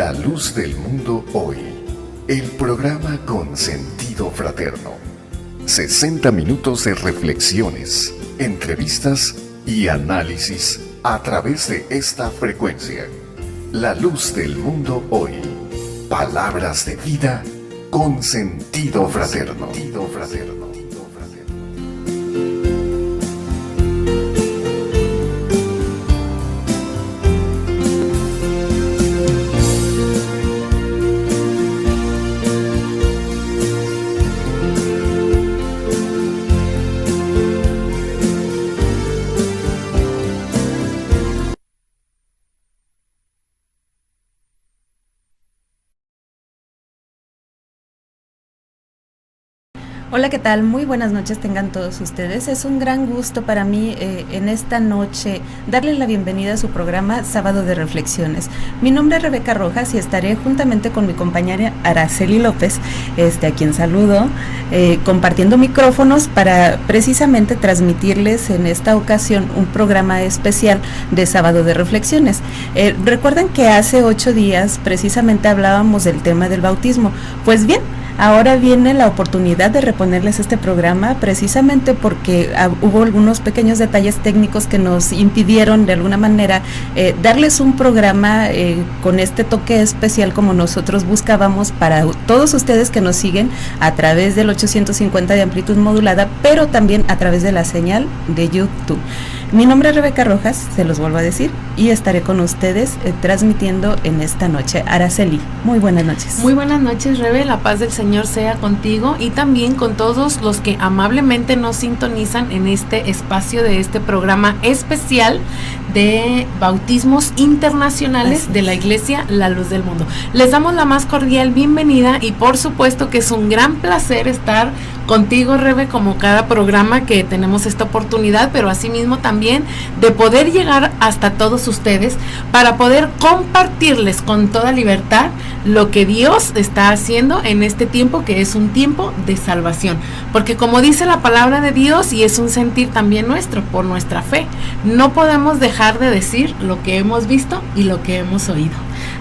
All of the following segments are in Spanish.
La luz del mundo hoy. El programa con sentido fraterno. 60 minutos de reflexiones, entrevistas y análisis a través de esta frecuencia. La luz del mundo hoy. Palabras de vida con sentido fraterno. Hola, ¿qué tal? Muy buenas noches tengan todos ustedes. Es un gran gusto para mí en esta noche darles la bienvenida a su programa Sábado de Reflexiones. Mi nombre es Rebeca Rojas y estaré juntamente con mi compañera Araceli López, a quien saludo, compartiendo micrófonos para precisamente transmitirles en esta ocasión un programa especial de Sábado de Reflexiones. Recuerden que hace 8 días precisamente hablábamos del tema del bautismo. Pues bien, ahora viene la oportunidad de reponerles este programa precisamente porque hubo algunos pequeños detalles técnicos que nos impidieron de alguna manera darles un programa con este toque especial como nosotros buscábamos para todos ustedes que nos siguen a través del 850 de amplitud modulada, pero también a través de la señal de YouTube. Mi nombre es Rebeca Rojas, se los vuelvo a decir, y estaré con ustedes transmitiendo en esta noche. Araceli, muy buenas noches. Muy buenas noches, Rebe, la paz del Señor sea contigo y también con todos los que amablemente nos sintonizan en este espacio de este programa especial de bautismos internacionales de la Iglesia La Luz del Mundo. Les damos la más cordial bienvenida y por supuesto que es un gran placer estar contigo, Rebe, como cada programa que tenemos esta oportunidad, pero asimismo también de poder llegar hasta todos ustedes para poder compartirles con toda libertad lo que Dios está haciendo en este tiempo, que es un tiempo de salvación, porque como dice la palabra de Dios, y es un sentir también nuestro, por nuestra fe, no podemos dejar de decir lo que hemos visto y lo que hemos oído.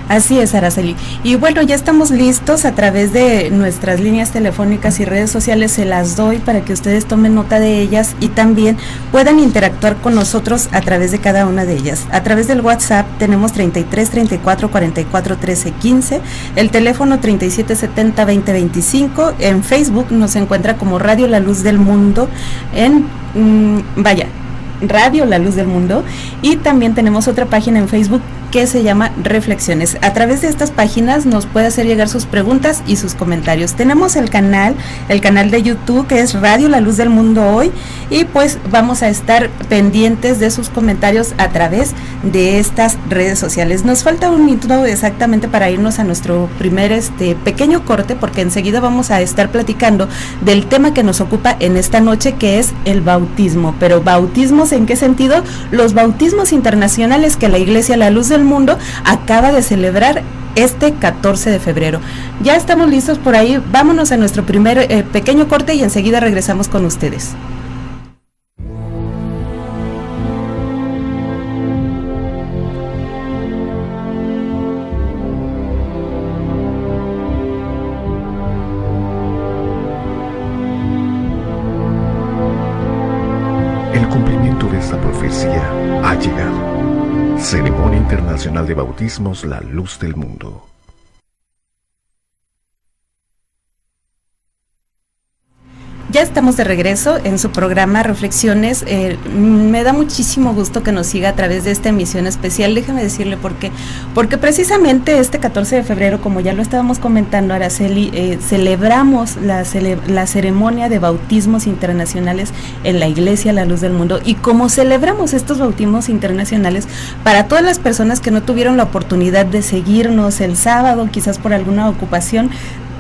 Así es, Araceli. Y bueno, ya estamos listos a través de nuestras líneas telefónicas y redes sociales, se las doy para que ustedes tomen nota de ellas y también puedan interactuar con nosotros a través de cada una de ellas. A través del WhatsApp tenemos 33 34 44 13 15, el teléfono 37 70 20 25, en Facebook nos encuentra como Radio La Luz del Mundo, Radio La Luz del Mundo, y también tenemos otra página en Facebook que se llama Reflexiones. A través de estas páginas nos puede hacer llegar sus preguntas y sus comentarios. Tenemos el canal de YouTube que es Radio La Luz del Mundo Hoy, y pues vamos a estar pendientes de sus comentarios a través de estas redes sociales. Nos falta un minuto exactamente para irnos a nuestro primer pequeño corte, porque enseguida vamos a estar platicando del tema que nos ocupa en esta noche, que es el bautismo. Pero ¿bautismos en qué sentido? Los bautismos internacionales que la Iglesia La Luz del Mundo acaba de celebrar este 14 de febrero. Ya estamos listos por ahí, vámonos a nuestro primer pequeño corte y enseguida regresamos con ustedes. El cumplimiento de esta profecía ha llegado. Ceremonia Internacional de Bautismos La Luz del Mundo. Ya estamos de regreso en su programa Reflexiones. Me da muchísimo gusto que nos siga a través de esta emisión especial. Déjame decirle por qué. Porque precisamente este 14 de febrero, como ya lo estábamos comentando, Araceli, celebramos la ceremonia de bautismos internacionales en la Iglesia La Luz del Mundo. Y como celebramos estos bautismos internacionales, para todas las personas que no tuvieron la oportunidad de seguirnos el sábado, quizás por alguna ocupación,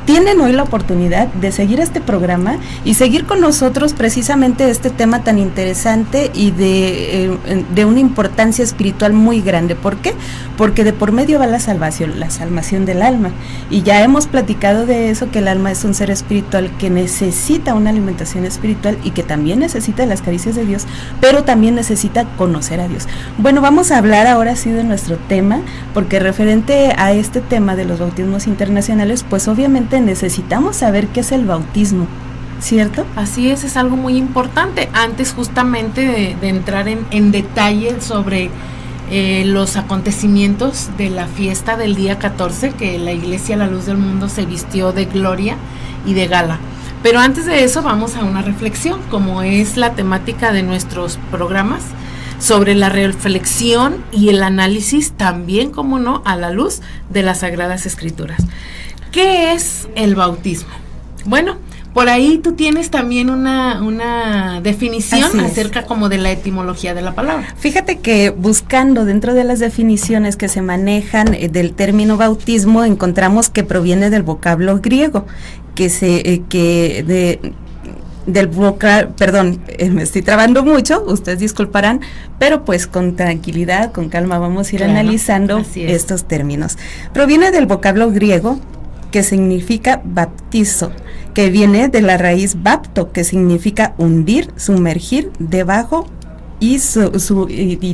tienen hoy la oportunidad de seguir este programa y seguir con nosotros precisamente este tema tan interesante y de una importancia espiritual muy grande. ¿Por qué? Porque de por medio va la salvación del alma. Y ya hemos platicado de eso, que el alma es un ser espiritual que necesita una alimentación espiritual y que también necesita las caricias de Dios, pero también necesita conocer a Dios. Bueno, vamos a hablar ahora sí de nuestro tema, porque referente a este tema de los bautismos internacionales, pues obviamente necesitamos saber qué es el bautismo, ¿cierto? Así es algo muy importante. Antes justamente de entrar en detalle sobre los acontecimientos de la fiesta del día 14, que la Iglesia La Luz del Mundo se vistió de gloria y de gala. Pero antes de eso vamos a una reflexión, como es la temática de nuestros programas, sobre la reflexión y el análisis también, como no, a la luz de las Sagradas Escrituras. ¿Qué es el bautismo? Bueno, por ahí tú tienes también una definición acerca como de la etimología de la palabra. Fíjate que buscando dentro de las definiciones que se manejan del término bautismo, encontramos que proviene del vocablo griego, me estoy trabando mucho, ustedes disculparán, pero pues con tranquilidad, con calma vamos a ir analizando estos términos. Proviene del vocablo griego que significa baptizo, que viene de la raíz bapto, que significa hundir, sumergir, debajo, y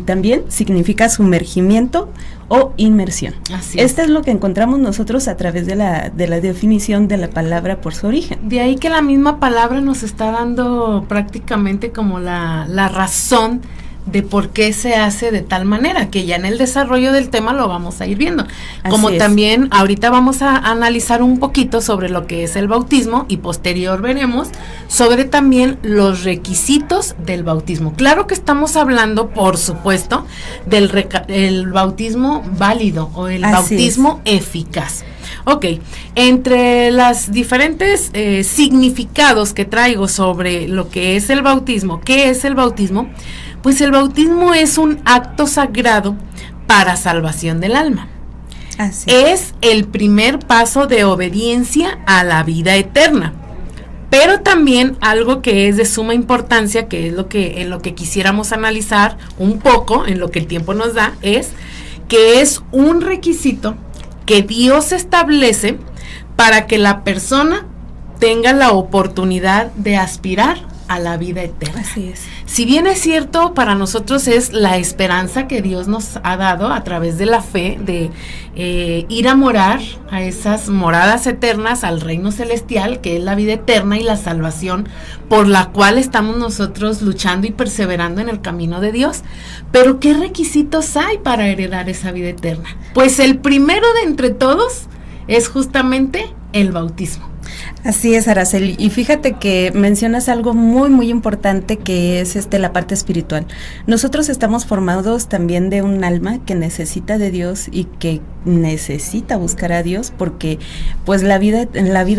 también significa sumergimiento o inmersión. Esto es lo que encontramos nosotros a través de la definición de la palabra por su origen. De ahí que la misma palabra nos está dando prácticamente como la razón de por qué se hace de tal manera, que ya en el desarrollo del tema lo vamos a ir viendo. Como también ahorita vamos a analizar un poquito sobre lo que es el bautismo y posterior veremos sobre también los requisitos del bautismo. Claro que estamos hablando, por supuesto, del bautismo válido o el bautismo eficaz. Ok, entre las diferentes significados que traigo sobre lo que es el bautismo, ¿qué es el bautismo? Pues el bautismo es un acto sagrado para salvación del alma. Es el primer paso de obediencia a la vida eterna. Pero también algo que es de suma importancia, que es en lo que quisiéramos analizar un poco, en lo que el tiempo nos da, es que es un requisito que Dios establece para que la persona tenga la oportunidad de aspirar a la vida eterna. Así es. Si bien es cierto, para nosotros es la esperanza que Dios nos ha dado a través de la fe de ir a morar a esas moradas eternas, al reino celestial, que es la vida eterna y la salvación por la cual estamos nosotros luchando y perseverando en el camino de Dios. Pero ¿qué requisitos hay para heredar esa vida eterna? Pues el primero de entre todos es justamente el bautismo. Así es, Araceli, y fíjate que mencionas algo muy muy importante, que es la parte espiritual. Nosotros estamos formados también de un alma que necesita de Dios y que necesita buscar a Dios, porque pues la vida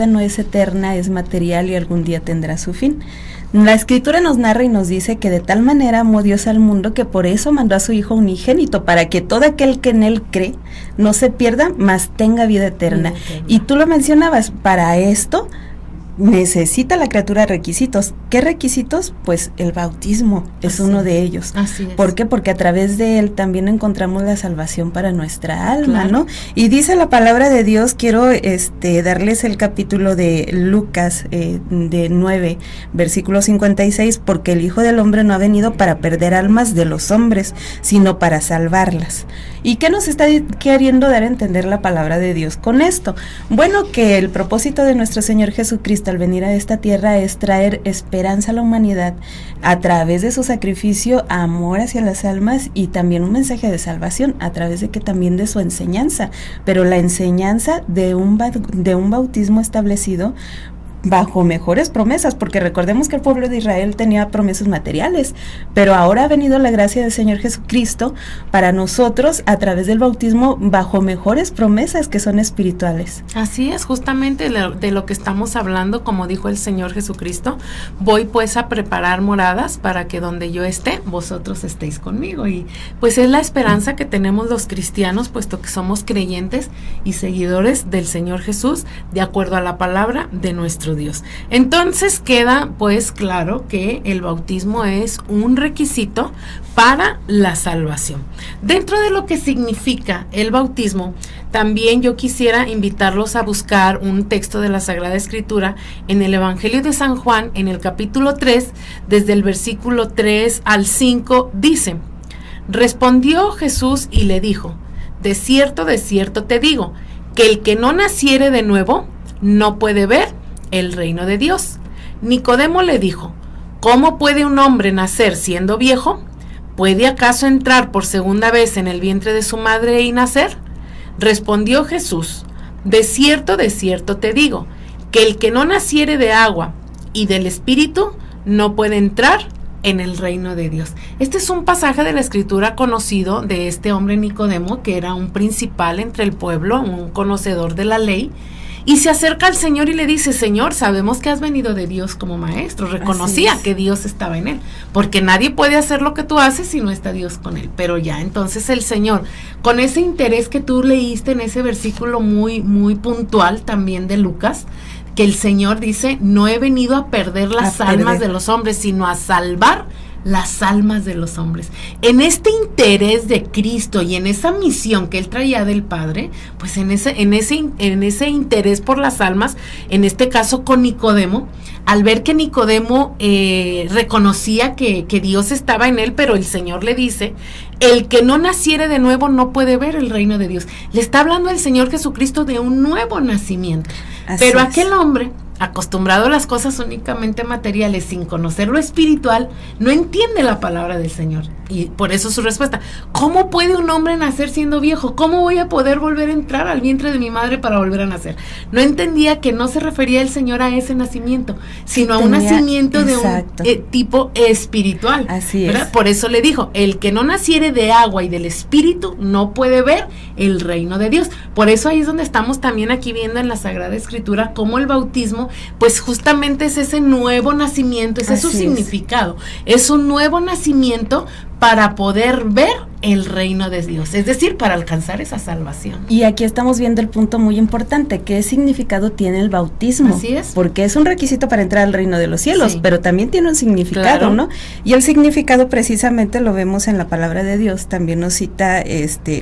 no es eterna, es material y algún día tendrá su fin. La Escritura nos narra y nos dice que de tal manera amó Dios al mundo que por eso mandó a su Hijo unigénito, para que todo aquel que en Él cree no se pierda, mas tenga vida eterna. Y tú lo mencionabas, para esto necesita la criatura requisitos. ¿Qué requisitos? Pues el bautismo es uno de ellos. Así es. ¿Por qué? Porque a través de él también encontramos la salvación para nuestra alma, ¿no? Y dice la palabra de Dios, quiero darles el capítulo de Lucas de 9, versículo 56, porque el Hijo del Hombre no ha venido para perder almas de los hombres, sino para salvarlas. ¿Y qué nos está queriendo dar a entender la palabra de Dios con esto? Bueno, que el propósito de nuestro Señor Jesucristo al venir a esta tierra es traer esperanza a la humanidad a través de su sacrificio, amor hacia las almas y también un mensaje de salvación a través también de su enseñanza, pero la enseñanza de un bautismo establecido bajo mejores promesas, porque recordemos que el pueblo de Israel tenía promesas materiales, pero ahora ha venido la gracia del Señor Jesucristo para nosotros a través del bautismo bajo mejores promesas que son espirituales. Así es, justamente de lo que estamos hablando, como dijo el Señor Jesucristo, voy pues a preparar moradas para que donde yo esté, vosotros estéis conmigo, y pues es la esperanza que tenemos los cristianos, puesto que somos creyentes y seguidores del Señor Jesús, de acuerdo a la palabra de nuestro Dios. Entonces queda pues claro que el bautismo es un requisito para la salvación. Dentro de lo que significa el bautismo, también yo quisiera invitarlos a buscar un texto de la Sagrada Escritura en el Evangelio de San Juan, en el capítulo 3, desde el versículo 3 al 5, dice: respondió Jesús y le dijo: de cierto te digo, que el que no naciere de nuevo no puede ver el reino de Dios. Nicodemo le dijo: ¿cómo puede un hombre nacer siendo viejo? ¿Puede acaso entrar por segunda vez en el vientre de su madre y nacer? Respondió Jesús: de cierto te digo, que el que no naciere de agua y del Espíritu no puede entrar en el reino de Dios. Este es un pasaje de la Escritura conocido de este hombre Nicodemo, que era un principal entre el pueblo, un conocedor de la ley, y se acerca al Señor y le dice: Señor, sabemos que has venido de Dios como maestro. Reconocía que Dios estaba en él, porque nadie puede hacer lo que tú haces si no está Dios con él. Pero ya, entonces el Señor, con ese interés que tú leíste en ese versículo muy, muy puntual también de Lucas, que el Señor dice: no he venido a perder las almas de los hombres, sino a salvar las almas de los hombres. En este interés de Cristo y en esa misión que él traía del Padre, pues en ese interés por las almas, en este caso con Nicodemo, al ver que Nicodemo reconocía que Dios estaba en él, pero el Señor le dice: el que no naciere de nuevo no puede ver el reino de Dios. Le está hablando el Señor Jesucristo de un nuevo nacimiento. Pero aquel hombre, acostumbrado a las cosas únicamente materiales, sin conocer lo espiritual, no entiende la palabra del Señor. Y por eso su respuesta: ¿cómo puede un hombre nacer siendo viejo? ¿Cómo voy a poder volver a entrar al vientre de mi madre para volver a nacer? No entendía que no se refería el Señor a ese nacimiento, sino a un nacimiento de un tipo espiritual. Así ¿verdad? Es. Por eso le dijo: el que no naciere de agua y del Espíritu no puede ver el reino de Dios. Por eso ahí es donde estamos también aquí viendo en la Sagrada Escritura cómo el bautismo, pues justamente es ese nuevo nacimiento, ese es su significado. Es un nuevo nacimiento para poder ver el reino de Dios, es decir, para alcanzar esa salvación. Y aquí estamos viendo el punto muy importante: ¿qué significado tiene el bautismo? Así es. Porque es un requisito para entrar al reino de los cielos, pero también tiene un significado, claro, ¿no? Y el significado precisamente lo vemos en la palabra de Dios. También nos cita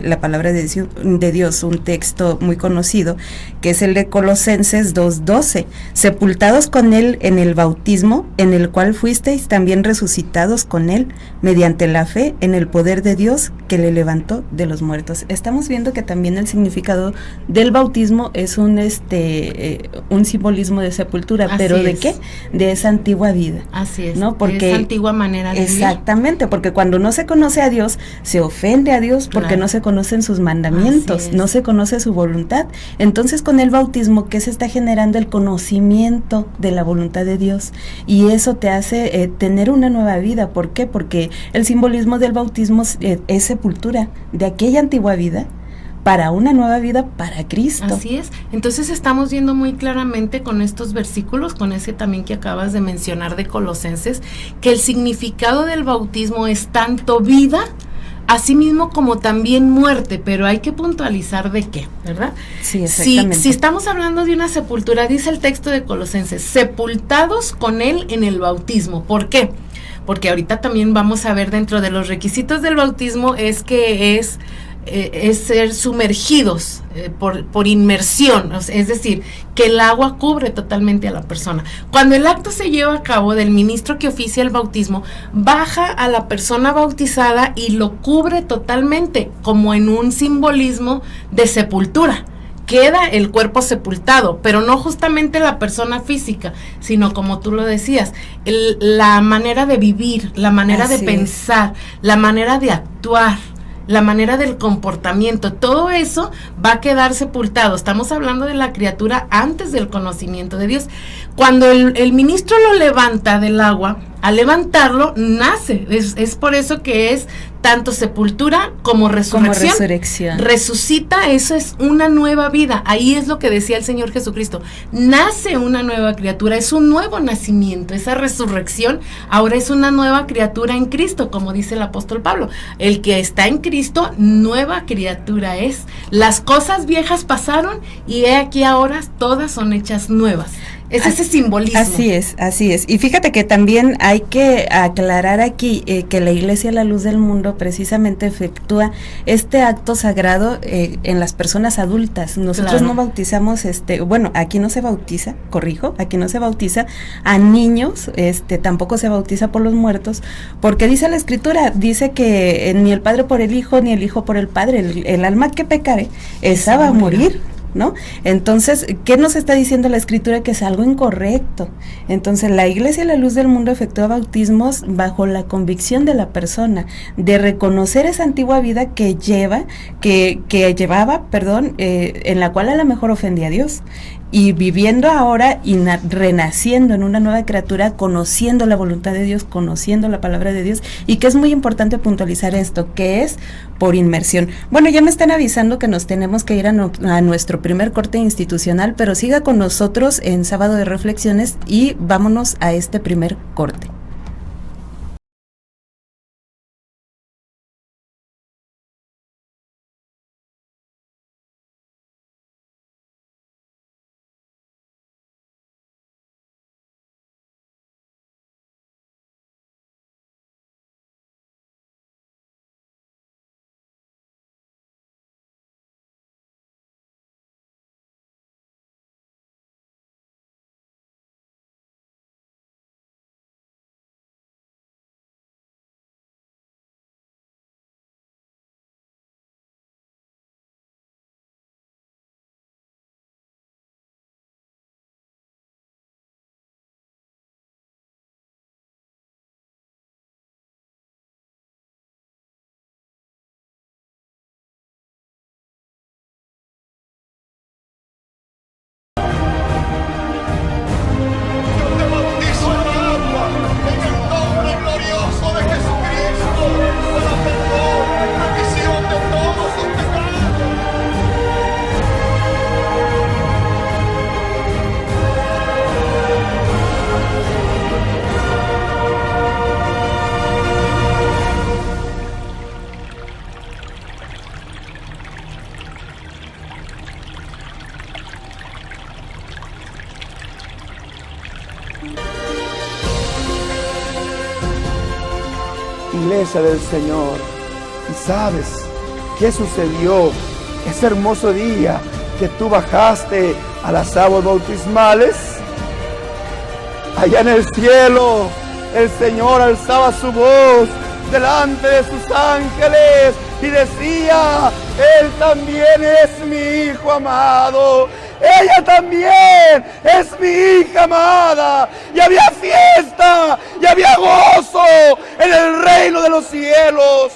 la palabra de Dios, un texto muy conocido, que es el de Colosenses 2:12. Sepultados con él en el bautismo, en el cual fuisteis también resucitados con él, mediante la fe en el poder de Dios que le levantó de los muertos. Estamos viendo que también el significado del bautismo es un simbolismo de sepultura. Así pero ¿de qué? De esa antigua vida. Así es, ¿no? Porque de esa antigua manera de vivir. Exactamente, porque cuando no se conoce a Dios, se ofende a Dios porque no se conocen sus mandamientos, no se conoce su voluntad. Entonces con el bautismo, ¿qué se está generando? El conocimiento de la voluntad de Dios, y eso te hace tener una nueva vida. ¿Por qué? Porque el simbolismo del bautismo es sepultura de aquella antigua vida para una nueva vida para Cristo. Así es. Entonces estamos viendo muy claramente con estos versículos, con ese también que acabas de mencionar de Colosenses, que el significado del bautismo es tanto vida, así mismo como también muerte, pero hay que puntualizar de qué, ¿verdad? Sí, exactamente. Si estamos hablando de una sepultura, dice el texto de Colosenses: sepultados con él en el bautismo. ¿Por qué? Porque ahorita también vamos a ver, dentro de los requisitos del bautismo es que es ser sumergidos por inmersión, es decir, que el agua cubre totalmente a la persona. Cuando el acto se lleva a cabo del ministro que oficia el bautismo, baja a la persona bautizada y lo cubre totalmente, como en un simbolismo de sepultura. Queda el cuerpo sepultado, pero no justamente la persona física, sino, como tú lo decías, la manera de vivir, la manera de pensar, la manera de actuar, la manera del comportamiento, todo eso va a quedar sepultado. Estamos hablando de la criatura antes del conocimiento de Dios. Cuando el ministro lo levanta del agua, al levantarlo, nace. Es por eso que es tanto sepultura como resurrección. Resucita, eso es una nueva vida. Ahí es lo que decía el Señor Jesucristo. Nace una nueva criatura, es un nuevo nacimiento. Esa resurrección ahora es una nueva criatura en Cristo, como dice el apóstol Pablo. El que está en Cristo, nueva criatura es. Las cosas viejas pasaron y he aquí ahora todas son hechas nuevas. Es ese simbolismo. Así es. Y fíjate que también hay que aclarar aquí que la Iglesia La Luz del Mundo precisamente efectúa este acto sagrado en las personas adultas. Nosotros no bautizamos, aquí no se bautiza, aquí no se bautiza a niños, tampoco se bautiza por los muertos, porque dice la Escritura, dice que ni el Padre por el Hijo, ni el Hijo por el Padre, el alma que pecare, esa va a morir, ¿no? Entonces, ¿qué nos está diciendo la Escritura? Que es algo incorrecto. Entonces, la Iglesia La Luz del Mundo efectúa bautismos bajo la convicción de la persona, de reconocer esa antigua vida que llevaba, en la cual a lo mejor ofendía a Dios, y viviendo ahora y renaciendo en una nueva criatura, conociendo la voluntad de Dios, conociendo la palabra de Dios, y que es muy importante puntualizar esto, que es por inmersión. Bueno, ya me están avisando que nos tenemos que ir a nuestro primer corte institucional, pero siga con nosotros en Sábado de Reflexiones y vámonos a este primer corte. Iglesia del Señor, ¿y sabes qué sucedió ese hermoso día que tú bajaste a las aguas bautismales? Allá en el cielo, el Señor alzaba su voz delante de sus ángeles y decía: Él también es mi Hijo amado. Ella también es mi hija amada. Y había fiesta, y había gozo en el reino de los cielos.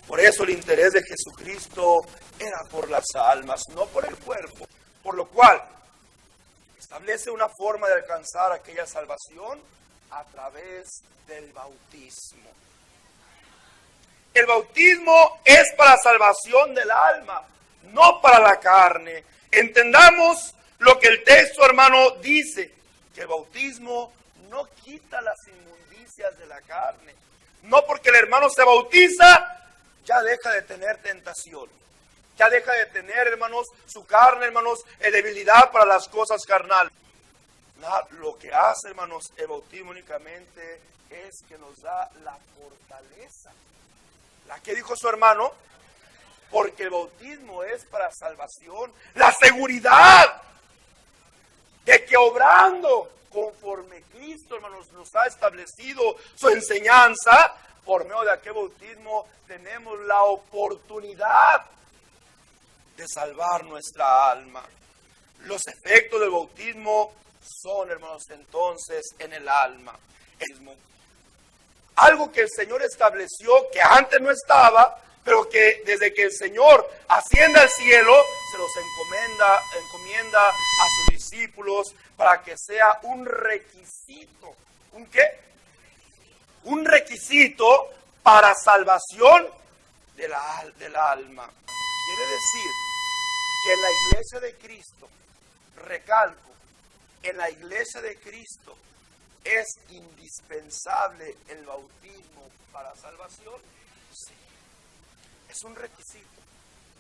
Por eso el interés de Jesucristo era por las almas, no por el cuerpo. Por lo cual, establece una forma de alcanzar aquella salvación a través del bautismo. El bautismo es para salvación del alma, no para la carne. Entendamos lo que el texto, hermano, dice, que el bautismo no quita las inmundicias de la carne. No porque el hermano se bautiza, ya deja de tener tentación. Ya deja de tener, hermanos, su carne, hermanos, debilidad para las cosas carnales. Lo que hace, hermanos, el bautismo únicamente es que nos da la fortaleza. ¿La que dijo su hermano? Porque el bautismo es para salvación. La seguridad de que obrando conforme Cristo, hermanos, nos ha establecido su enseñanza, por medio de aquel bautismo tenemos la oportunidad de salvar nuestra alma. Los efectos del bautismo son, hermanos, entonces en el alma. Algo que el Señor estableció, que antes no estaba, pero que desde que el Señor asciende al cielo, se los encomienda a sus discípulos para que sea un requisito. ¿Un qué? Un requisito para salvación del alma. Quiere decir que en la iglesia de Cristo, recalco, en la iglesia de Cristo es indispensable el bautismo para salvación. Sí, es un requisito.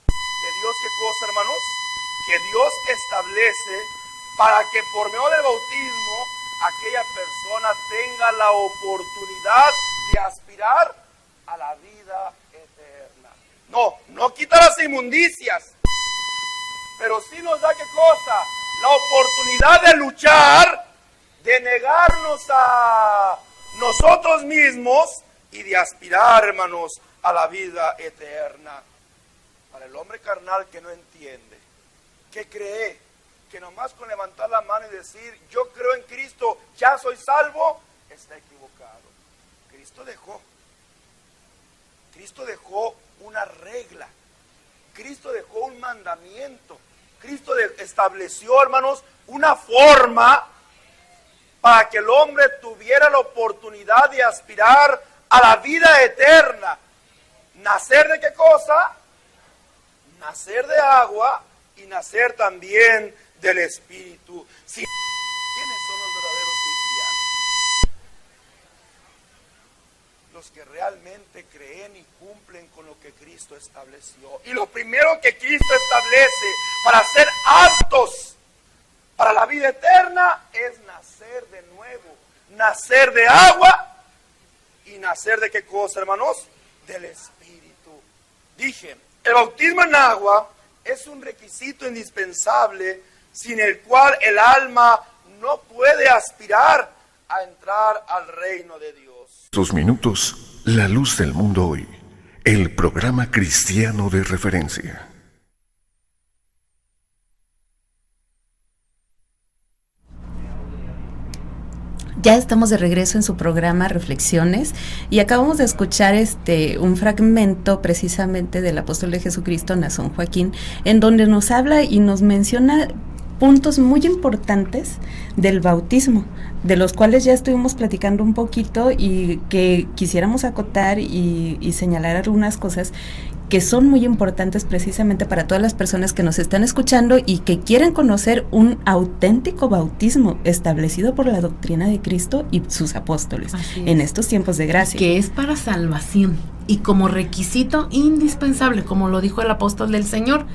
¿Que Dios qué cosa, hermanos? Que Dios establece para que por medio del bautismo aquella persona tenga la oportunidad de aspirar a la vida eterna. No quita las inmundicias, pero sí nos da ¿qué cosa? La oportunidad de luchar, de negarnos a nosotros mismos y de aspirar, hermanos, a la vida eterna. Para el hombre carnal que no entiende, que cree que nomás con levantar la mano y decir yo creo en Cristo, ya soy salvo, está equivocado. Cristo dejó una regla, Cristo dejó un mandamiento, Cristo estableció, hermanos, una forma para que el hombre tuviera la oportunidad de aspirar a la vida eterna. ¿Nacer de qué cosa? Nacer de agua y nacer también del Espíritu. Sí. ¿Quiénes son los verdaderos cristianos? Los que realmente creen y cumplen con lo que Cristo estableció. Y lo primero que Cristo establece para ser aptos para la vida eterna es nacer de nuevo, nacer de agua y nacer de qué cosa, hermanos? Del Espíritu. Dije, el bautismo en agua es un requisito indispensable sin el cual el alma no puede aspirar a entrar al reino de Dios. 2 minutos, la luz del mundo hoy, el programa cristiano de referencia. Ya estamos de regreso en su programa Reflexiones y acabamos de escuchar un fragmento precisamente del apóstol de Jesucristo, Nazón Joaquín, en donde nos habla y nos menciona puntos muy importantes del bautismo, de los cuales ya estuvimos platicando un poquito y que quisiéramos acotar y señalar algunas cosas que son muy importantes precisamente para todas las personas que nos están escuchando y que quieren conocer un auténtico bautismo establecido por la doctrina de Cristo y sus apóstoles en estos tiempos de gracia. Que es para salvación y como requisito indispensable, como lo dijo el apóstol del Señor,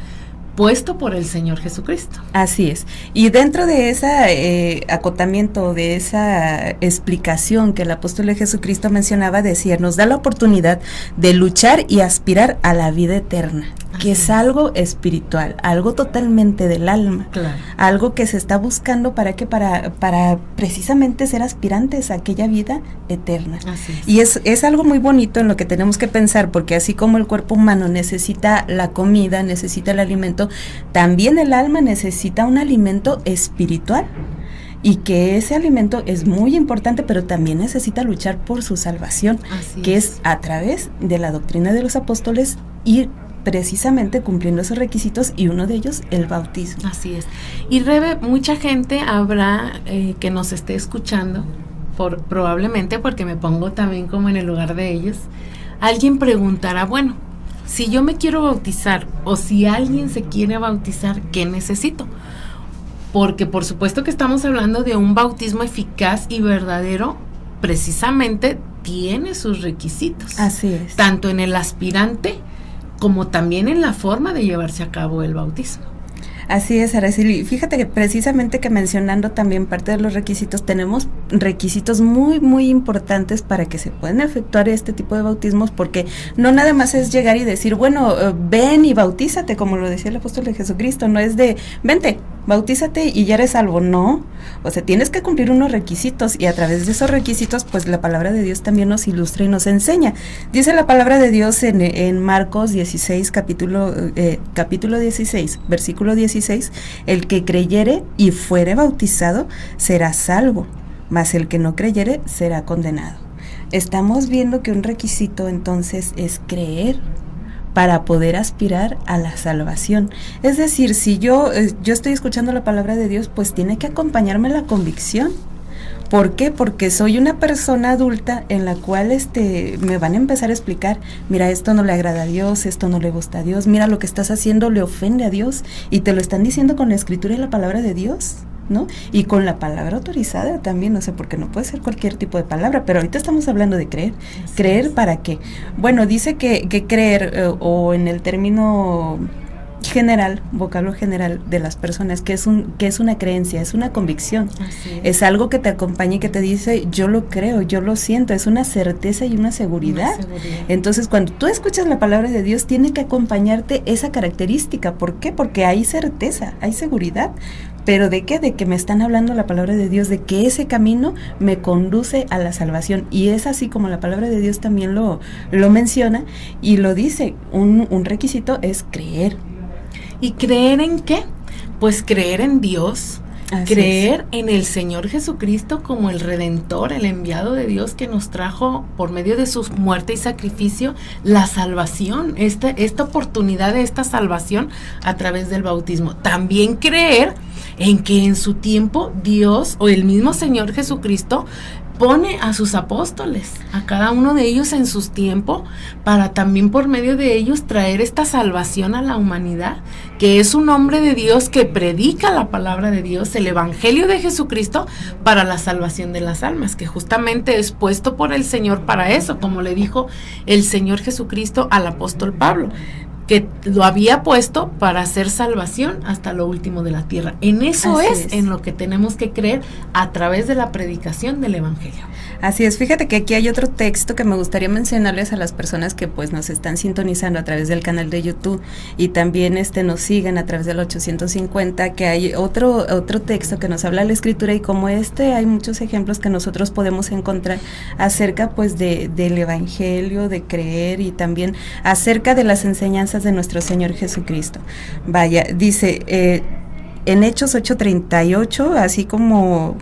puesto por el Señor Jesucristo. Así es. Y dentro de ese acotamiento, de esa explicación que el apóstol de Jesucristo mencionaba, decía, nos da la oportunidad de luchar y aspirar a la vida eterna, que es algo espiritual, algo totalmente del alma, claro, algo que se está buscando para precisamente ser aspirantes a aquella vida eterna. Así es. Y es algo muy bonito en lo que tenemos que pensar, porque así como el cuerpo humano necesita la comida, necesita el alimento, también el alma necesita un alimento espiritual, y que ese alimento es muy importante, pero también necesita luchar por su salvación, que es a través de la doctrina de los apóstoles y precisamente cumpliendo esos requisitos, y uno de ellos el bautismo. Así es. Y Rebe, mucha gente habrá que nos esté escuchando, probablemente porque me pongo también como en el lugar de ellos. Alguien preguntará, bueno, si yo me quiero bautizar o si alguien se quiere bautizar, ¿qué necesito? porque por supuesto que estamos hablando de un bautismo eficaz y verdadero, precisamente tiene sus requisitos. Así es. Tanto en el aspirante como también en la forma de llevarse a cabo el bautismo. Así es, Araceli. Fíjate que precisamente que mencionando también parte de los requisitos, tenemos requisitos muy, muy importantes para que se puedan efectuar este tipo de bautismos, porque no nada más es llegar y decir, bueno, ven y bautízate, como lo decía el apóstol de Jesucristo, no es de, vente, bautízate y ya eres salvo, no. O sea, tienes que cumplir unos requisitos y a través de esos requisitos, pues la palabra de Dios también nos ilustra y nos enseña. Dice la palabra de Dios en Marcos 16, capítulo 16, versículo 16, el que creyere y fuere bautizado será salvo, mas el que no creyere será condenado. Estamos viendo que un requisito entonces es creer para poder aspirar a la salvación. Es decir, si yo estoy escuchando la palabra de Dios, pues tiene que acompañarme la convicción. ¿Por qué? Porque soy una persona adulta en la cual me van a empezar a explicar, mira, esto no le agrada a Dios, esto no le gusta a Dios, mira, lo que estás haciendo le ofende a Dios, y te lo están diciendo con la escritura y la palabra de Dios, ¿no? Y con la palabra autorizada también, no sé, porque no puede ser cualquier tipo de palabra, pero ahorita estamos hablando de creer. Así ¿creer es. ¿Para qué? Bueno, dice que creer, o en el término general, vocablo general de las personas, que es una creencia, es una convicción, es algo que te acompaña y que te dice, yo lo creo, yo lo siento, es una certeza y una seguridad. Entonces, cuando tú escuchas la palabra de Dios, tiene que acompañarte esa característica. ¿Por qué? Porque hay certeza, hay seguridad. ¿Pero de qué? De que me están hablando la palabra de Dios, de que ese camino me conduce a la salvación. Y es así como la palabra de Dios también lo menciona y lo dice. Un requisito es creer. ¿Y creer en qué? Pues creer en Dios, así creer en el Señor Jesucristo como el Redentor, el enviado de Dios que nos trajo por medio de su muerte y sacrificio la salvación, esta oportunidad de esta salvación a través del bautismo. También creer en que en su tiempo Dios o el mismo Señor Jesucristo pone a sus apóstoles, a cada uno de ellos en sus tiempos, para también por medio de ellos traer esta salvación a la humanidad, que es un hombre de Dios que predica la palabra de Dios, el evangelio de Jesucristo, para la salvación de las almas, que justamente es puesto por el Señor para eso, como le dijo el Señor Jesucristo al apóstol Pablo, que lo había puesto para hacer salvación hasta lo último de la tierra. En eso es en lo que tenemos que creer a través de la predicación del evangelio. Así es, fíjate que aquí hay otro texto que me gustaría mencionarles a las personas que pues nos están sintonizando a través del canal de YouTube y también nos siguen a través del 850, que hay otro texto que nos habla de la escritura, y como hay muchos ejemplos que nosotros podemos encontrar acerca pues del evangelio, de creer, y también acerca de las enseñanzas de nuestro Señor Jesucristo. Vaya, dice en Hechos 8:38, así como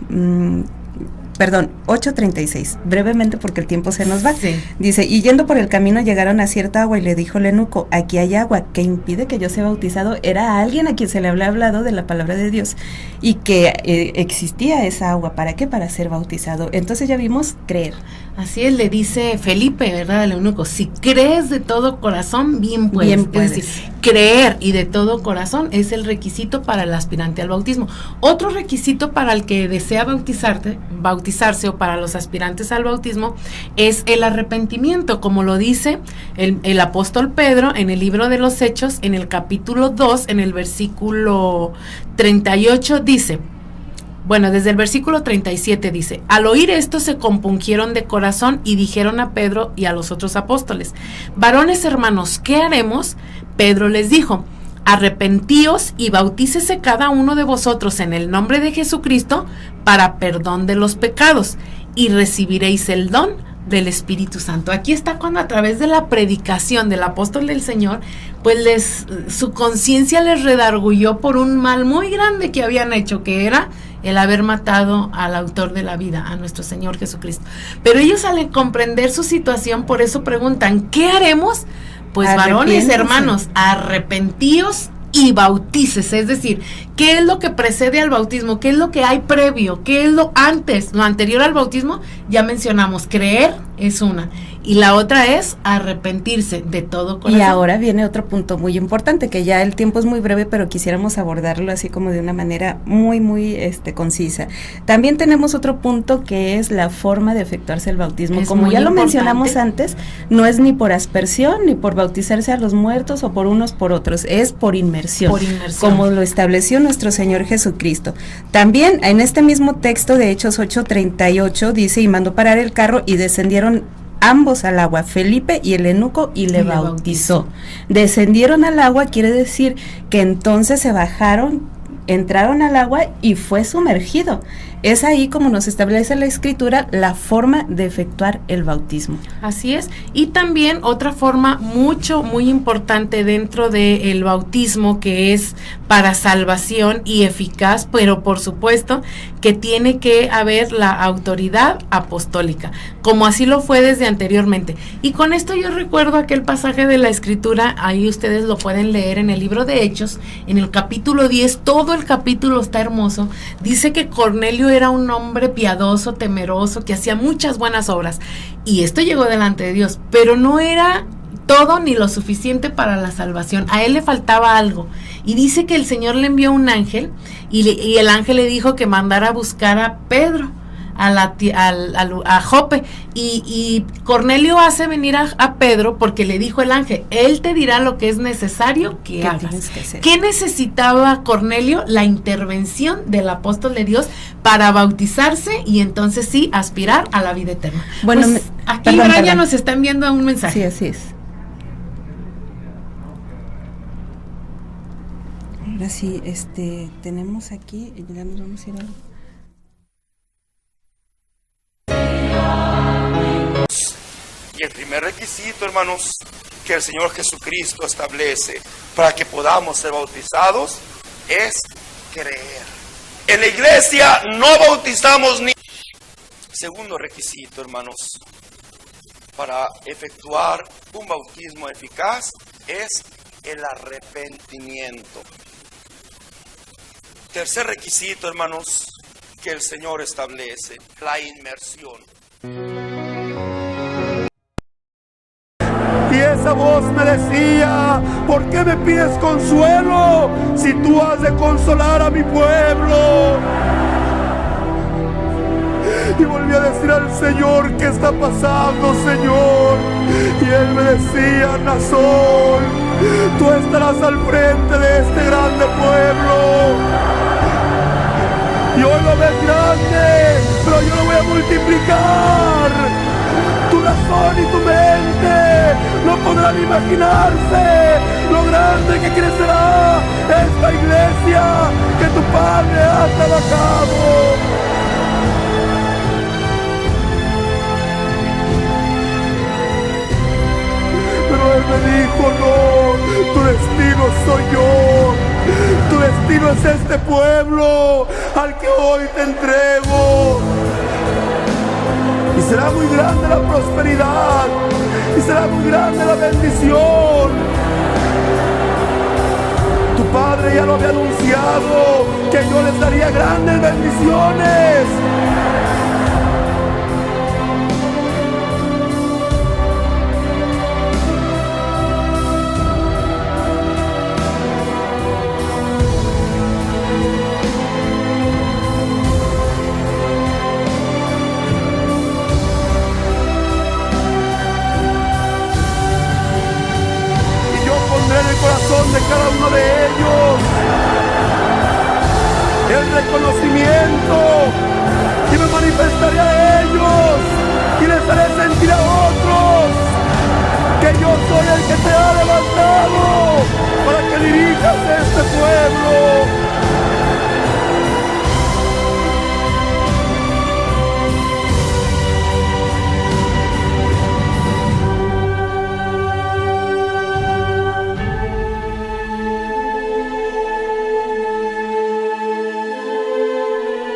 8:36, brevemente porque el tiempo se nos va. Sí. Dice, y yendo por el camino llegaron a cierta agua y le dijo el eunuco, aquí hay agua, que impide que yo sea bautizado. Era alguien a quien se le había hablado de la palabra de Dios y que existía esa agua. ¿Para qué? Para ser bautizado. Entonces ya vimos creer. Así es, le dice Felipe, ¿verdad? Al eunuco, si crees de todo corazón, bien puedes. Es decir, creer y de todo corazón es el requisito para el aspirante al bautismo. Otro requisito para el que desea bautizarse o para los aspirantes al bautismo es el arrepentimiento, como lo dice el apóstol Pedro en el libro de los Hechos, en el capítulo 2, en el versículo 38 dice, bueno, desde el versículo 37 dice, al oír esto se compungieron de corazón y dijeron a Pedro y a los otros apóstoles, varones hermanos, ¿qué haremos? Pedro les dijo, arrepentíos y bautícese cada uno de vosotros en el nombre de Jesucristo para perdón de los pecados y recibiréis el don del Espíritu Santo. Aquí está cuando a través de la predicación del apóstol del Señor, pues su conciencia les redarguyó por un mal muy grande que habían hecho, que era el haber matado al autor de la vida, a nuestro Señor Jesucristo. Pero ellos al comprender su situación, por eso preguntan, ¿qué haremos? Pues varones, hermanos, arrepentíos y bautícese, es decir, ¿qué es lo que precede al bautismo? ¿Qué es lo que hay previo? ¿Qué es lo anterior al bautismo? Ya mencionamos, creer es una, y la otra es arrepentirse de todo corazón. Y ahora viene otro punto muy importante, que ya el tiempo es muy breve, pero quisiéramos abordarlo así como de una manera muy concisa. También tenemos otro punto que es la forma de efectuarse el bautismo. Como ya lo mencionamos antes, no es ni por aspersión, ni por bautizarse a los muertos o por unos por otros, es por inmersión, como lo estableció nuestro Señor Jesucristo. También en este mismo texto de Hechos 8:38 dice, y mandó parar el carro y descendieron ambos al agua, Felipe y el eunuco, y le bautizó. Descendieron al agua quiere decir que entonces se bajaron, entraron al agua y fue sumergido. Es ahí como nos establece la Escritura la forma de efectuar el bautismo. Así es, y también otra forma muy importante dentro del bautismo, que es para salvación y eficaz, pero por supuesto que tiene que haber la autoridad apostólica, como así lo fue desde anteriormente. Y con esto yo recuerdo aquel pasaje de la Escritura, ahí ustedes lo pueden leer en el libro de Hechos, en el capítulo 10, todo el capítulo está hermoso. Dice que Cornelio era un hombre piadoso, temeroso, que hacía muchas buenas obras, y esto llegó delante de Dios, pero no era todo ni lo suficiente para la salvación. A él le faltaba algo, y dice que el Señor le envió un ángel, y el ángel le dijo que mandara a buscar a Pedro a Jope, y Cornelio hace venir a Pedro porque le dijo el ángel, él te dirá lo que es necesario que hagas. ¿Qué necesitaba Cornelio? La intervención del apóstol de Dios para bautizarse y entonces sí aspirar a la vida eterna. Bueno, pues, aquí Brian nos está enviando un mensaje. Sí, así es. Ahora sí, tenemos aquí, ya nos vamos a ir a... Y el primer requisito, hermanos, que el Señor Jesucristo establece para que podamos ser bautizados es creer. En la iglesia no bautizamos ni... Segundo requisito, hermanos, para efectuar un bautismo eficaz es el arrepentimiento. Tercer requisito, hermanos, que el Señor establece, la inmersión. Y esa voz me decía, ¿por qué me pides consuelo si tú has de consolar a mi pueblo? Y volví a decir al Señor, ¿qué está pasando, Señor? Y Él me decía, Nazón, tú estarás al frente de este grande pueblo. Y hoy lo ves grande, pero yo lo voy a multiplicar. Tu razón y tu mente no podrán imaginarse lo grande que crecerá esta iglesia que tu Padre ha trabajado. Pero Él me dijo, no, tu destino soy yo. Tu destino es este pueblo al que hoy te entrego. Y será muy grande la prosperidad, y será muy grande la bendición. Tu Padre ya lo había anunciado, que yo les daría grandes bendiciones. De cada uno de ellos el reconocimiento, y me manifestaré a ellos y les haré sentir a otros que yo soy el que te ha levantado para que dirijas este pueblo.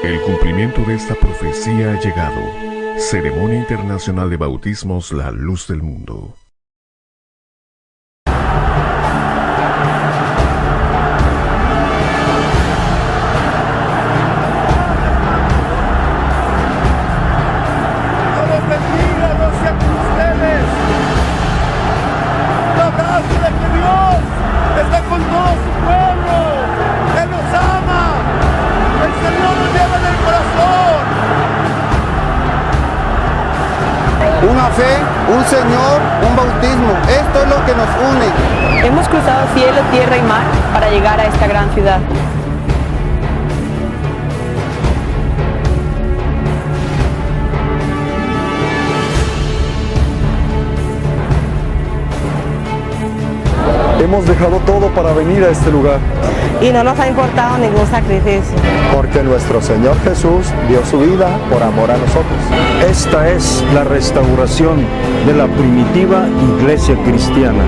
El cumplimiento de esta profecía ha llegado. Ceremonia Internacional de Bautismos La Luz del Mundo. Dios los bendiga, no sea con ustedes. un Señor, un bautismo. Esto es lo que nos une. Hemos cruzado cielo, tierra y mar para llegar a esta gran ciudad. Hemos dejado todo para venir a este lugar. Y no nos ha importado ningún sacrificio. Porque nuestro Señor Jesús dio su vida por amor a nosotros. Esta es la restauración de la primitiva iglesia cristiana.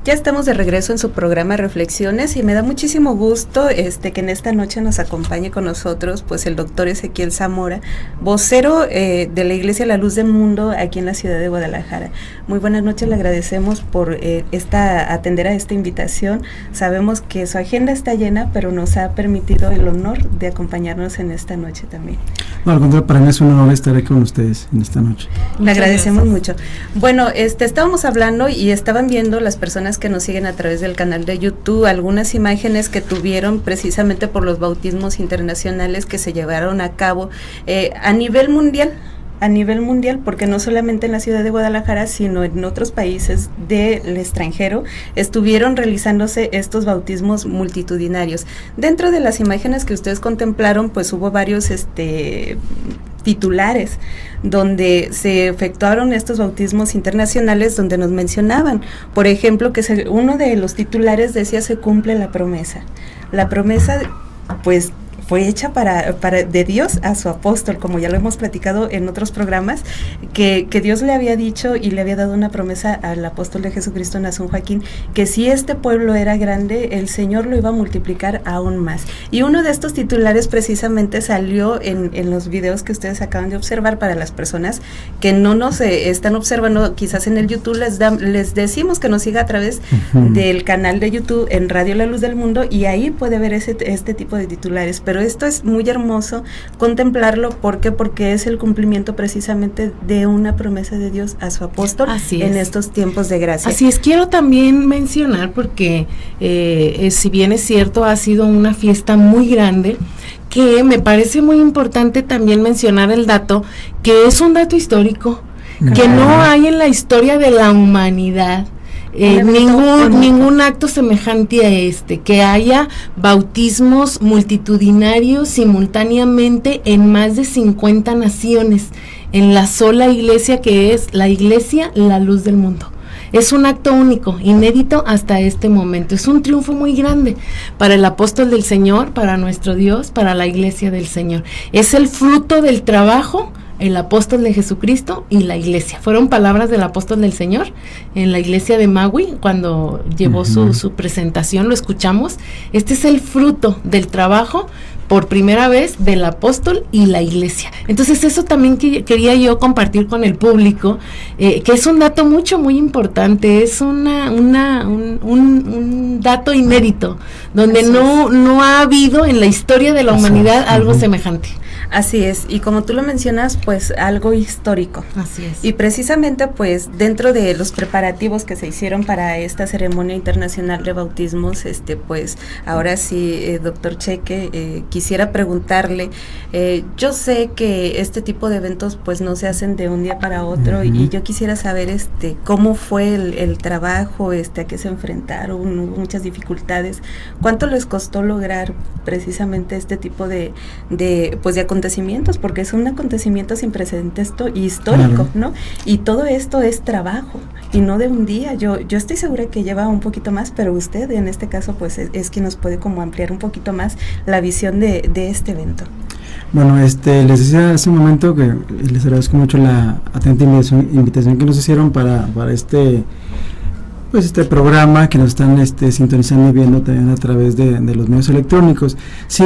Ya estamos de regreso en su programa Reflexiones y me da muchísimo gusto que en esta noche nos acompañe con nosotros pues el doctor Ezequiel Zamora, vocero de la Iglesia La Luz del Mundo aquí en la ciudad de Guadalajara. Muy buenas noches, le agradecemos por atender a esta invitación. Sabemos que su agenda está llena, pero nos ha permitido el honor de acompañarnos en esta noche también. No, al contrario, para mí es un honor estar aquí con ustedes en esta noche. Le agradecemos mucho. Bueno, estábamos hablando y estaban viendo las personas que nos siguen a través del canal de YouTube algunas imágenes que tuvieron precisamente por los bautismos internacionales que se llevaron a cabo a nivel mundial, porque no solamente en la ciudad de Guadalajara, sino en otros países del extranjero estuvieron realizándose estos bautismos multitudinarios. Dentro de las imágenes que ustedes contemplaron, pues hubo varios titulares donde se efectuaron estos bautismos internacionales, donde nos mencionaban, por ejemplo, que uno de los titulares decía: se cumple la promesa. La promesa, pues, fue hecha de Dios a su apóstol, como ya lo hemos platicado en otros programas, que Dios le había dicho y le había dado una promesa al apóstol de Jesucristo, Nazón Joaquín, que si este pueblo era grande, el Señor lo iba a multiplicar aún más. Y uno de estos titulares precisamente salió en los videos que ustedes acaban de observar. Para las personas que no nos están observando quizás en el YouTube, les decimos que nos siga a través del canal de YouTube en Radio La Luz del Mundo, y ahí puede ver este tipo de titulares. Pero esto es muy hermoso contemplarlo. ¿Por qué? Porque es el cumplimiento precisamente de una promesa de Dios a su apóstol en estos tiempos de gracia. Así es. Quiero también mencionar, porque si bien es cierto, ha sido una fiesta muy grande, que me parece muy importante también mencionar el dato, que es un dato histórico, que no hay en la historia de la humanidad ningún acto semejante a que haya bautismos multitudinarios simultáneamente en más de 50 naciones, en la sola iglesia que es la Iglesia La Luz del Mundo. Es un acto único, inédito hasta este momento. Es un triunfo muy grande para el apóstol del Señor, para nuestro Dios, para la Iglesia del Señor. Es el fruto del trabajo el apóstol de Jesucristo y la iglesia. Fueron palabras del apóstol del Señor en la iglesia de Maui, cuando llevó su presentación, lo escuchamos. Este es el fruto del trabajo por primera vez del apóstol y la iglesia. Entonces eso también quería yo compartir con el público, que es un dato muy importante, es un dato inédito, donde no ha habido en la historia de la humanidad algo semejante. Así es, y como tú lo mencionas, pues algo histórico. Así es. Y precisamente pues dentro de los preparativos que se hicieron para esta ceremonia internacional de bautismos, pues ahora sí, doctor Cheque, quisiera preguntarle, yo sé que este tipo de eventos pues no se hacen de un día para otro, y yo quisiera saber cómo fue el trabajo, a qué se enfrentaron, hubo muchas dificultades, cuánto les costó lograr precisamente este tipo de acontecimientos, porque son acontecimientos sin precedentes histórico, ¿no? Y todo esto es trabajo, y no de un día. Yo estoy segura que lleva un poquito más, pero usted en este caso pues es quien nos puede como ampliar un poquito más la visión de este evento. Bueno, les decía hace un momento que les agradezco mucho la atenta invitación que nos hicieron para este programa que nos están sintonizando y viendo también a través de los medios electrónicos. Sí,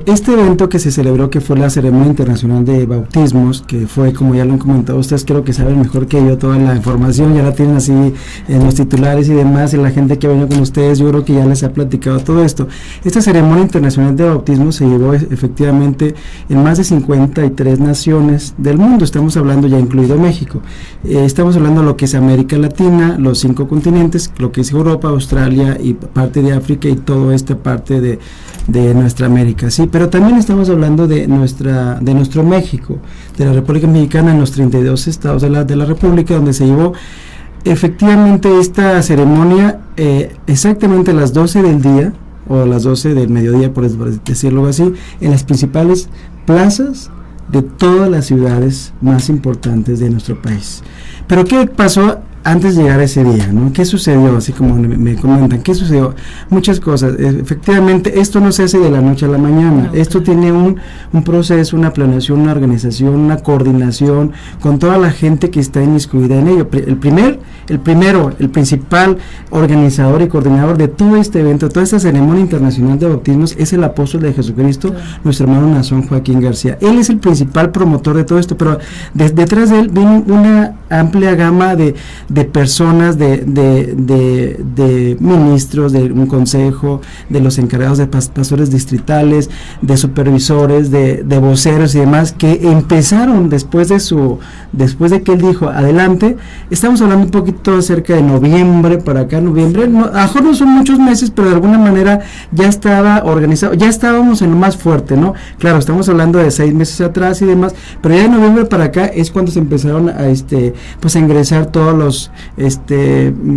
este evento que se celebró, que fue la ceremonia internacional de bautismos, que fue, como ya lo han comentado ustedes, creo que saben mejor que yo toda la información, ya la tienen así en los titulares y demás, y la gente que ha venido con ustedes, yo creo que ya les ha platicado todo esto. Esta ceremonia internacional de bautismos se llevó efectivamente en más de 53 naciones del mundo, estamos hablando ya incluido México, estamos hablando de lo que es América Latina, los 5 continentes, lo que es Europa, Australia y parte de África y toda esta parte de nuestra América, sí, pero también estamos hablando de nuestro México, de la República Mexicana, en los 32 estados de la República, donde se llevó efectivamente esta ceremonia exactamente a las 12 del día, o a las 12 del mediodía, por decirlo así, en las principales plazas de todas las ciudades más importantes de nuestro país. Pero ¿qué pasó antes de llegar a ese día, ¿no? ¿Qué sucedió? Así como me comentan, ¿qué sucedió? Muchas cosas. Efectivamente, esto no se hace de la noche a la mañana. Esto tiene un proceso, una planeación, una organización, una coordinación con toda la gente que está inmiscuida en ello. El principal organizador y coordinador de todo este evento, toda esta ceremonia internacional de bautismos, es el apóstol de Jesucristo, nuestro hermano Nazón Joaquín García. Él es el principal promotor de todo esto, pero detrás de él viene una amplia gama de personas, de ministros, de un consejo, de los encargados de pastores distritales, de supervisores, de voceros y demás, que empezaron después de que él dijo adelante. Estamos hablando un poquito cerca de noviembre, para acá, noviembre, a lo mejor no son muchos meses, pero de alguna manera ya estaba organizado, ya estábamos en lo más fuerte, ¿no? Claro, estamos hablando de 6 meses atrás y demás, pero ya de noviembre para acá es cuando se empezaron a a ingresar todos los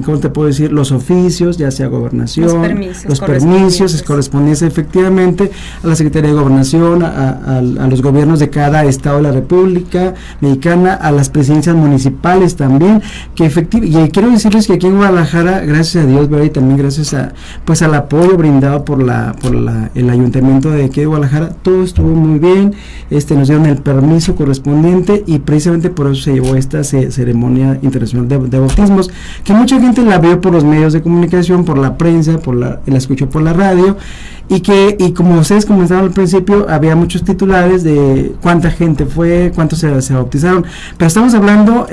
¿cómo te puedo decir? Los oficios, ya sea gobernación, los permisos correspondientes efectivamente a la Secretaría de Gobernación, a los gobiernos de cada estado de la República Mexicana, a las presidencias municipales también, que efectivamente, y quiero decirles que aquí en Guadalajara, gracias a Dios, ¿verdad? Y también gracias al apoyo brindado por el ayuntamiento de aquí de Guadalajara, todo estuvo muy bien, nos dieron el permiso correspondiente, y precisamente por eso se llevó esta ceremonia internacional de bautismos, que mucha gente la vio por los medios de comunicación, por la prensa, la escuchó por la radio, y como ustedes comentaron al principio, había muchos titulares de cuánta gente fue, cuántos se bautizaron, pero estamos hablando,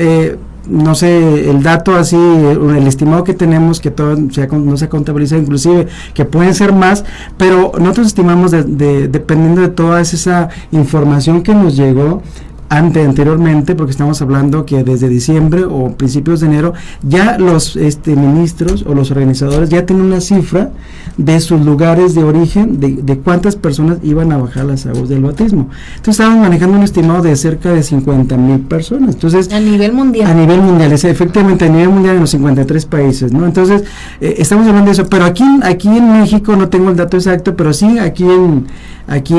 no sé, el dato así, el estimado que tenemos, que todo no se contabiliza, inclusive que pueden ser más, pero nosotros estimamos dependiendo de toda esa información que nos llegó anteriormente, porque estamos hablando que desde diciembre o principios de enero ya los ministros o los organizadores ya tienen una cifra de sus lugares de origen, de cuántas personas iban a bajar las aguas del bautismo. Entonces estaban manejando un estimado de cerca de 50,000 personas. Entonces, a nivel mundial, efectivamente a nivel mundial en los 53 países, ¿no? Entonces estamos hablando de eso, pero aquí en México no tengo el dato exacto, pero sí aquí en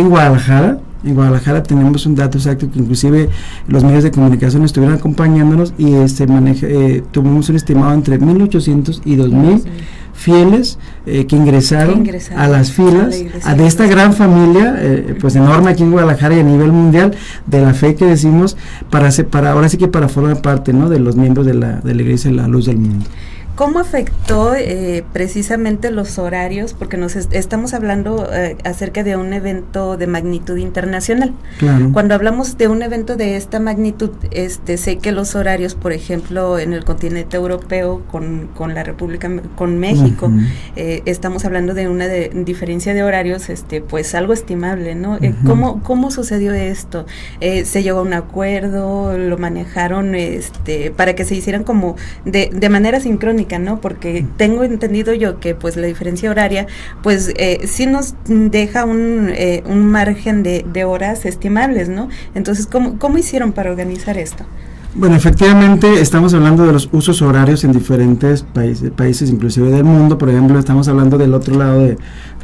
Guadalajara. En Guadalajara tenemos un dato exacto que inclusive los medios de comunicación estuvieron acompañándonos, y tuvimos un estimado entre 1,800 y 2,000 fieles que ingresaron a las filas de esta gran familia, pues enorme aquí en Guadalajara y a nivel mundial, de la fe que decimos, para ahora sí que para formar parte, ¿no?, de los miembros de la Iglesia de la Luz del Mundo. ¿Cómo afectó precisamente los horarios? Porque estamos hablando acerca de un evento de magnitud internacional. Claro. Cuando hablamos de un evento de esta magnitud, sé que los horarios, por ejemplo, en el continente europeo con la República, con México, estamos hablando de una diferencia de horarios, pues algo estimable, ¿no? ¿Cómo sucedió esto? ¿Se llegó a un acuerdo? ¿Lo manejaron para que se hicieran como de manera sincrónica, ¿no? Porque tengo entendido yo que pues la diferencia horaria pues sí nos deja un margen de horas estimables, ¿no? Entonces, ¿cómo hicieron para organizar esto? Bueno, efectivamente estamos hablando de los usos horarios en diferentes países inclusive del mundo. Por ejemplo, estamos hablando del otro lado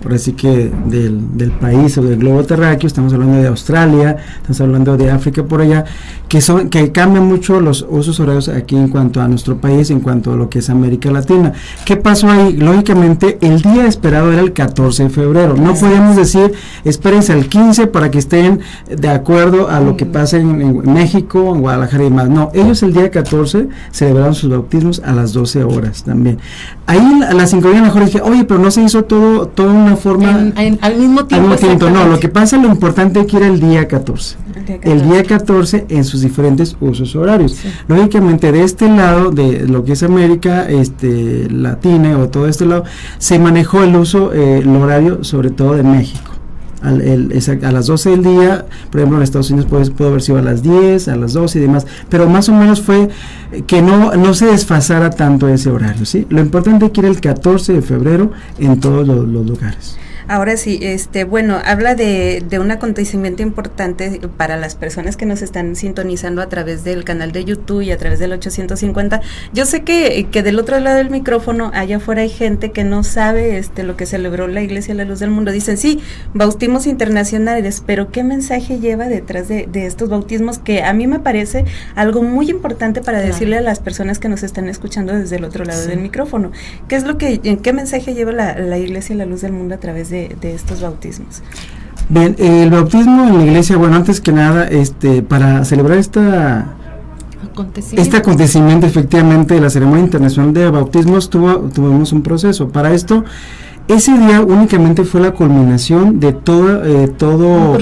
por así que del país o del globo terráqueo. Estamos hablando de Australia, estamos hablando de África por allá, que cambian mucho los usos horarios aquí en cuanto a nuestro país, en cuanto a lo que es América Latina. ¿Qué pasó ahí? Lógicamente el día esperado era el 14 de febrero, no podíamos decir espérense al 15 para que estén de acuerdo a lo que pasa en México, en Guadalajara y demás. No, ellos el día 14 celebraron sus bautismos a las 12 horas también. Ahí la sincronía mejor dije, oye, pero no se hizo toda una forma al mismo tiempo. No, lo que pasa, lo importante es que era el día 14. El día 14 en sus diferentes usos horarios. Sí. Lógicamente de este lado de lo que es América Latina o todo este lado, se manejó el uso, el horario sobre todo de México. A las 12 del día, por ejemplo en Estados Unidos pudo haber sido a las 10, a las 12 y demás, pero más o menos fue que no se desfasara tanto ese horario, ¿sí? Lo importante es que era el 14 de febrero en todos los lugares. Ahora sí, bueno, habla de un acontecimiento importante para las personas que nos están sintonizando a través del canal de YouTube y a través del 850. Yo sé que del otro lado del micrófono, allá afuera hay gente que no sabe lo que celebró la Iglesia de la Luz del Mundo. Dicen, sí, bautismos internacionales, pero ¿qué mensaje lleva detrás de estos bautismos? Que a mí me parece algo muy importante para decirle a las personas que nos están escuchando desde el otro lado del micrófono. ¿Qué mensaje lleva la Iglesia de la Luz del Mundo a través de estos bautismos? Bien, el bautismo en la iglesia, bueno, antes que nada, para celebrar este acontecimiento, efectivamente, la ceremonia internacional de bautismos tuvimos un proceso. Para esto, ese día únicamente fue la culminación de todo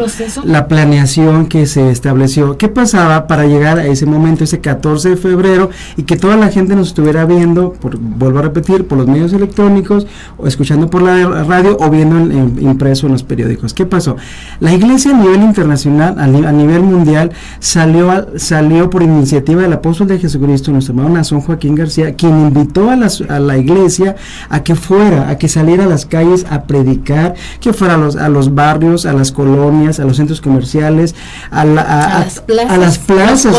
la planeación que se estableció. ¿Qué pasaba para llegar a ese momento, ese 14 de febrero, y que toda la gente nos estuviera viendo, vuelvo a repetir, por los medios electrónicos, o escuchando por la radio, o viendo impreso en los periódicos? ¿Qué pasó? La iglesia a nivel internacional, a nivel mundial, salió por iniciativa del apóstol de Jesucristo, nuestro hermano Nazón Joaquín García, quien invitó a la iglesia a que saliera a las calles a predicar, que fuera a los barrios, a las colonias, a los centros comerciales, a las plazas,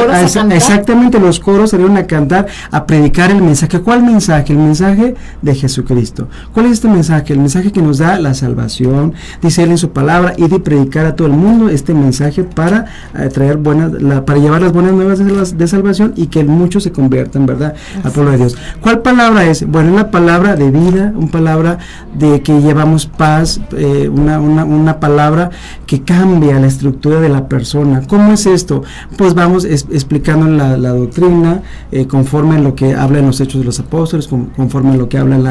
exactamente, los coros salieron a cantar, a predicar el mensaje. ¿Cuál mensaje? El mensaje de Jesucristo. ¿Cuál es este mensaje? El mensaje que nos da la salvación, dice él en su palabra, y de predicar a todo el mundo este mensaje para para llevar las buenas nuevas de salvación y que muchos se conviertan, ¿verdad?, al pueblo de Dios. ¿Cuál palabra es? Bueno, es la palabra de vida, una palabra de que llevamos paz, una palabra que cambia la estructura de la persona. ¿Cómo es esto? Pues vamos explicando la doctrina, conforme a lo que hablan los Hechos de los Apóstoles, conforme a lo que hablan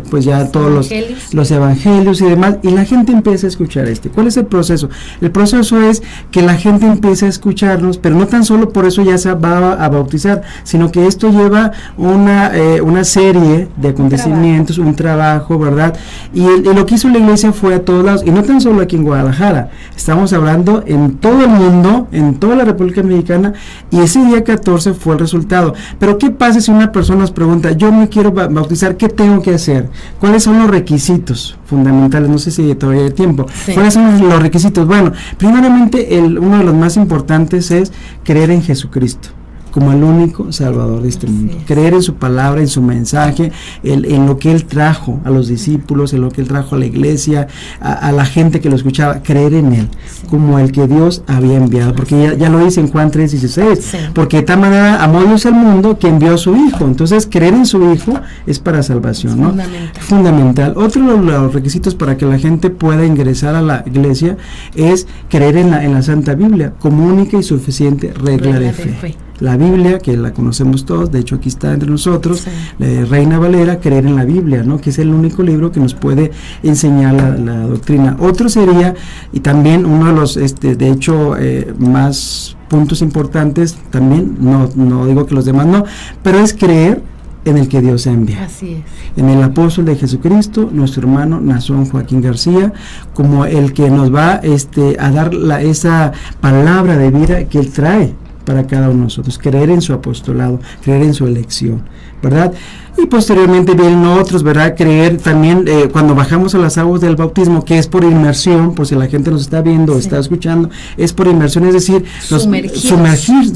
pues ya todos los evangelios y demás, y la gente empieza a escuchar ¿Cuál es el proceso? El proceso es que la gente empiece a escucharnos, pero no tan solo por eso ya se va a bautizar, sino que esto lleva una serie de acontecimientos, un trabajo, ¿verdad? Y lo que hizo la iglesia fue a todos lados, y no tan solo aquí en Guadalajara, estamos hablando en todo el mundo, en toda la República Mexicana, y ese día 14 fue el resultado. Pero ¿qué pasa si una persona nos pregunta, yo me quiero bautizar, ¿qué tengo que hacer? ¿Cuáles son los requisitos fundamentales? No sé si todavía hay tiempo. Sí. ¿Cuáles son los requisitos? Bueno, primeramente uno de los más importantes es creer en Jesucristo. como el único Salvador de este mundo. Creer en su palabra, en su mensaje, en lo que Él trajo a los discípulos, en lo que Él trajo a la iglesia, a la gente que lo escuchaba, creer en Él, como el que Dios había enviado, porque ya lo dice en Juan 3:16, porque de tal manera amó Dios al mundo que envió a su Hijo. Entonces, creer en su Hijo es para salvación, ¿no? Fundamental. Otro de los requisitos para que la gente pueda ingresar a la iglesia es creer en la Santa Biblia, como única y suficiente regla de fe. La Biblia, que la conocemos todos, de hecho aquí está entre nosotros, Reina Valera, creer en la Biblia, ¿no? Que es el único libro que nos puede enseñar la doctrina. Otro sería, y también uno de los, de hecho, más puntos importantes, también, no digo que los demás no, pero es creer en el que Dios envía. Así es. En el apóstol de Jesucristo, nuestro hermano Nazón Joaquín García, como el que nos va a dar esa palabra de vida que Él trae para cada uno de nosotros, creer en su apostolado, creer en su elección, ¿verdad? Y posteriormente vienen otros, ¿verdad? Creer también cuando bajamos a las aguas del bautismo, que es por inmersión, por si la gente nos está viendo o está escuchando, es por inmersión, es decir,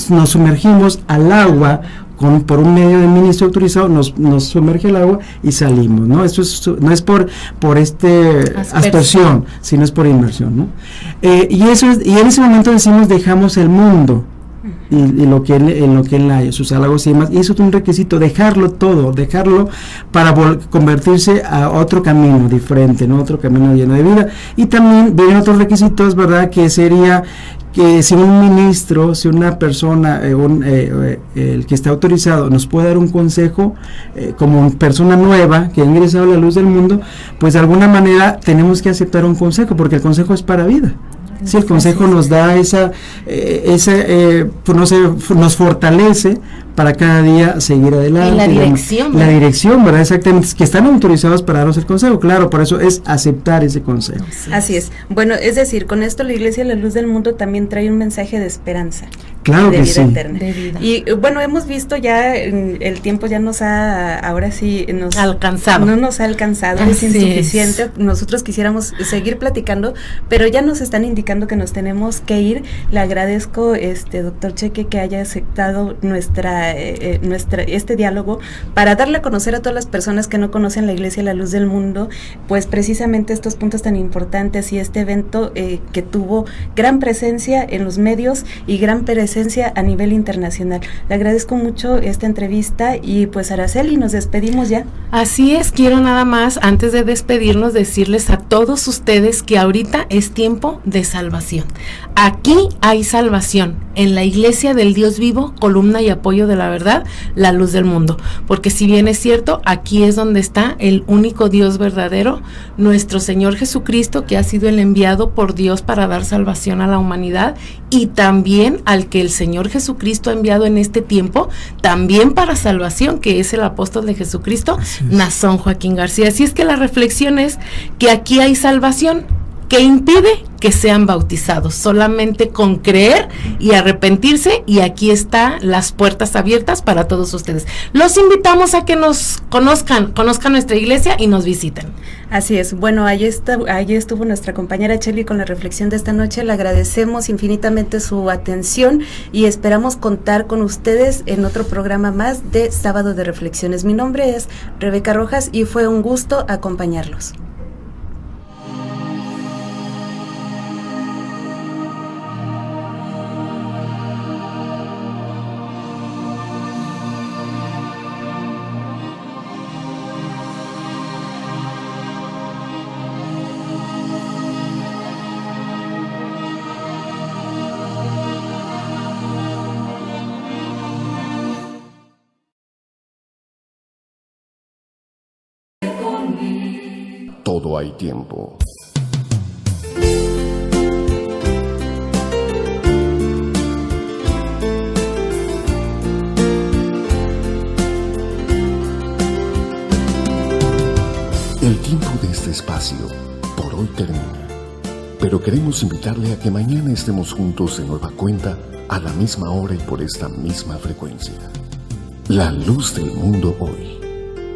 nos sumergimos al agua por un medio de ministro autorizado, nos sumerge el agua y salimos, ¿no? Esto no es por aspersión, sino es por inmersión, ¿no? Y en ese momento decimos dejamos el mundo y lo que él sus halagos y demás, y eso es un requisito, dejarlo para convertirse a otro camino diferente, ¿no? Otro camino lleno de vida. Y también vienen otros requisitos, ¿verdad? Que sería que si un ministro, si una persona, el que está autorizado, nos puede dar un consejo como persona nueva que ha ingresado a la luz del mundo, pues de alguna manera tenemos que aceptar un consejo, porque el consejo es para vida. Si el consejo nos da nos fortalece para cada día seguir adelante. En la dirección. La dirección, ¿verdad? Exactamente, que están autorizados para darnos el consejo, claro, por eso es aceptar ese consejo. Así es. Bueno, es decir, con esto la Iglesia La Luz del Mundo también trae un mensaje de esperanza. Claro de que vida sí. eterna. De vida. Y bueno, hemos visto ya, el tiempo ya nos ha, ahora sí, alcanzado. No nos ha alcanzado, es insuficiente. Nosotros quisiéramos seguir platicando, pero ya nos están indicando que nos tenemos que ir. Le agradezco, doctor Cheque, que haya aceptado este diálogo para darle a conocer a todas las personas que no conocen la Iglesia La Luz del Mundo, pues precisamente estos puntos tan importantes y este evento que tuvo gran presencia en los medios y gran presencia a nivel internacional. Le agradezco mucho esta entrevista y pues Araceli, nos despedimos ya. Así es, quiero nada más antes de despedirnos decirles a todos ustedes que ahorita es tiempo de salvación. Aquí hay salvación en la Iglesia del Dios Vivo, columna y apoyo de la verdad, la luz del mundo, porque si bien es cierto, aquí es donde está el único Dios verdadero, nuestro Señor Jesucristo, que ha sido el enviado por Dios para dar salvación a la humanidad, y también al que el Señor Jesucristo ha enviado en este tiempo, también para salvación, que es el apóstol de Jesucristo, Nazón Joaquín García. Así es que la reflexión es que aquí hay salvación. ¿Qué impide? Que sean bautizados, solamente con creer y arrepentirse, y aquí están las puertas abiertas para todos ustedes. Los invitamos a que nos conozcan nuestra iglesia y nos visiten. Así es. Bueno, allí estuvo nuestra compañera Chely con la reflexión de esta noche. Le agradecemos infinitamente su atención y esperamos contar con ustedes en otro programa más de Sábado de Reflexiones. Mi nombre es Rebeca Rojas y fue un gusto acompañarlos. Todo hay tiempo. El tiempo de este espacio por hoy termina, pero queremos invitarle a que mañana estemos juntos de nueva cuenta a la misma hora y por esta misma frecuencia. La Luz del Mundo Hoy,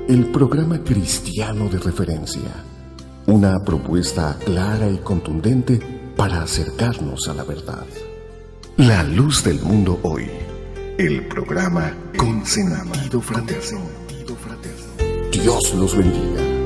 el programa cristiano de referencia, una propuesta clara y contundente para acercarnos a la verdad. La Luz del Mundo Hoy, el programa con sentido fraterno. Dios los bendiga.